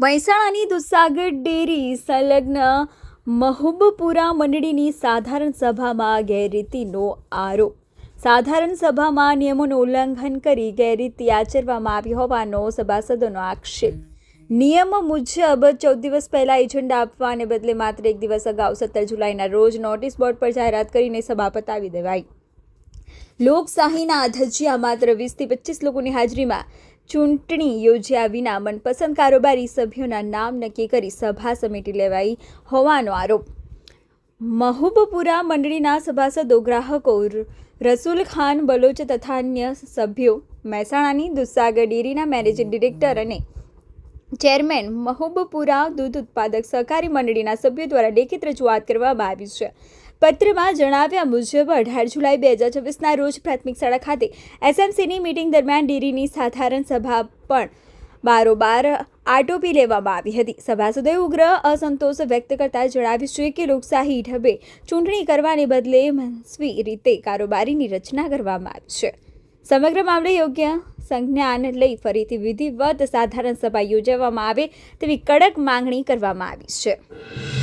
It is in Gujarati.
મહેસાણાની દૂધસાગર ડેરી સંલગ્ન મહબૂબપુરા મંડળીની સાધારણ સભામાં ગેરરીતિનો આરોપ. સાધારણ સભામાં નિયમોનું ઉલ્લંઘન કરી ગેરરીતિ આચરવામાં આવી હોવાનો સભાસદોનો આક્ષેપ. નિયમ મુજબ 14 દિવસ પહેલા એજન્ડા આપવાને બદલે માત્ર 1 દિવસ અગાઉ 17 જુલાઈના રોજ નોટિસ બોર્ડ પર જાહેરાત કરીને સભા પતાવી દેવાઈ. લોકશાહીના ધજિયા માત્ર 20 થી 25 લોકોની હાજરીમાં ચૂંટણી યોજ્યા વિના મનપસંદ કારોબારી સભ્યોના નામ નક્કી કરી સભા સમેટી લેવાઈ હોવાનો આરોપ. મહબૂબપુરા મંડળીના સભાસદો, ગ્રાહકો, રસૂલ ખાન બલોચ તથા અન્ય સભ્યો, મહેસાણાની દૂધસાગર ડેરીના મેનેજિંગ ડિરેક્ટર અને ચેરમેન, મહબૂબપુરા દૂધ ઉત્પાદક સહકારી મંડળીના સભ્યો દ્વારા લેખિત રજૂઆત કરવામાં આવી છે. પત્રમાં જણાવ્યા મુજબ 18 જુલાઈ 2024ના રોજ પ્રાથમિક શાળા ખાતે એસએમસીની મીટિંગ દરમિયાન ડેરીની સાધારણ સભા પણ બારોબાર આટોપી લેવામાં આવી હતી. સભાસદોએ ઉગ્ર અસંતોષ વ્યક્ત કરતા જણાવ્યું છે કે લોકશાહી ઢબે ચૂંટણી કરવાને બદલે મનસ્વી રીતે કારોબારીની રચના કરવામાં આવી છે. સમગ્ર મામલે યોગ્ય સંજ્ઞાન લઈ ફરીથી વિધિવત સાધારણ સભા યોજવામાં આવે તેવી કડક માંગણી કરવામાં આવી છે.